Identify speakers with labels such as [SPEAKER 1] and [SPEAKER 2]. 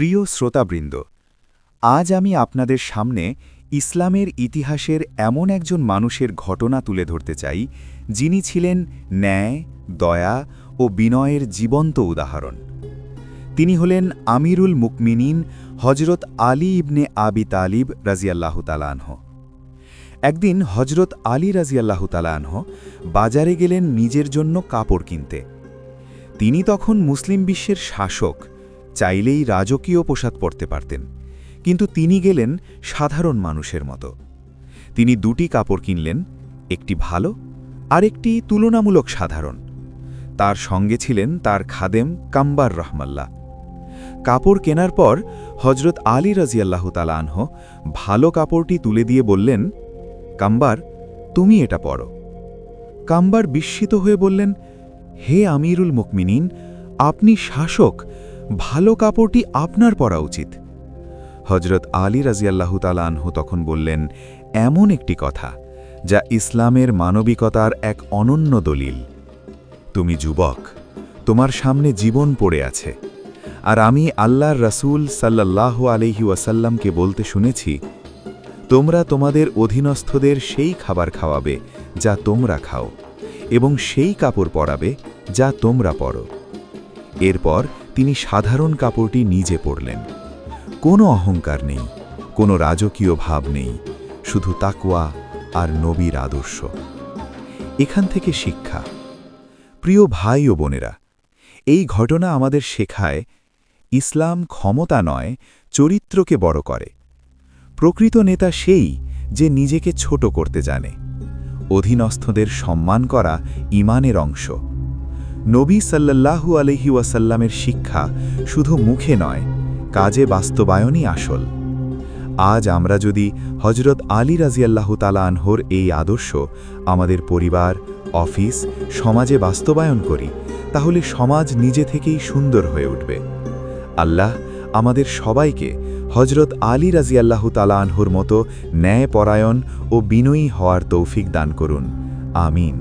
[SPEAKER 1] প্রিয় শ্রোতাবৃন্দ, আজ আমি আপনাদের সামনে ইসলামের ইতিহাসের এমন একজন মানুষের ঘটনা তুলে ধরতে চাই, যিনি ছিলেন ন্যায়, দয়া ও বিনয়ের জীবন্ত উদাহরণ। তিনি হলেন আমিরুল মুকমিনিন হজরত আলী ইবনে আবি তালিব রাজিয়াল্লাহু তাআলা আনহু। একদিন হজরত আলী রাজিয়াল্লাহু তাআলা আনহু বাজারে গেলেন নিজের জন্য কাপড় কিনতে। তিনি তখন মুসলিম বিশ্বের শাসক, চাইলেই রাজকীয় পোশাক পরতে পারতেন, কিন্তু তিনি গেলেন সাধারণ মানুষের মতো। তিনি দুটি কাপড় কিনলেন, একটি ভালো আর একটি তুলনামূলক সাধারণ। তার সঙ্গে ছিলেন তার খাদেম কাম্বার রহমাল্লাহ। কাপড় কেনার পর হজরত আলী রাজিয়াল্লাহু তাআলা আনহু ভালো কাপড়টি তুলে দিয়ে বললেন, কাম্বার, তুমি এটা পরো। কাম্বার বিস্মিত হয়ে বললেন, হে আমিরুল মুকমিনিন, আপনি শাসক, ভালো কাপড়টি আপনার পরা উচিত। হজরত আলী রাজিয়াল্লাহু তাআলা আনহু তখন বললেন, এমন একটি কথা যা ইসলামের মানবিকতার এক অনন্য দলিল। তুমি যুবক, তোমার সামনে জীবন পড়ে আছে, আর আমি আল্লাহর রাসূল সাল্লাল্লাহু আলাইহি ওয়াসাল্লামকে বলতে শুনেছি, তোমরা তোমাদের অধীনস্থদের সেই খাবার খাওয়াবে যা তোমরা খাও, এবং সেই কাপড় পরাবে যা তোমরা পরো। এরপর তিনি সাধারণ কাপড়টি নিজে পরলেন। কোনো অহংকার নেই, কোনো রাজকীয় ভাব নেই, শুধু তাকওয়া আর নবীর আদর্শ। এখান থেকে শিক্ষা। প্রিয় ভাই ও বোনেরা, এই ঘটনা আমাদের শেখায়, ইসলাম ক্ষমতা নয়, চরিত্রকে বড় করে। প্রকৃত নেতা সেই যে নিজেকে ছোট করতে জানে। অধীনস্থদের সম্মান করা ঈমানের অংশ। নবী সাল্লাল্লাহু আলাইহি ওয়াসাল্লামের শিক্ষা শুধু মুখে নয়, কাজে বাস্তবায়নই আসল। আজ আমরা যদি হজরত আলী রাজিয়াল্লাহু তাআলা আনহুর এই আদর্শ আমাদের পরিবার, অফিস, সমাজে বাস্তবায়ন করি, তাহলে সমাজ নিজে থেকেই সুন্দর হয়ে উঠবে। আল্লাহ আমাদের সবাইকে হজরত আলী রাজিয়াল্লাহু তাআলা আনহুর মতো ন্যায়পরায়ণ ও বিনয়ী হওয়ার তৌফিক দান করুন। আমিন।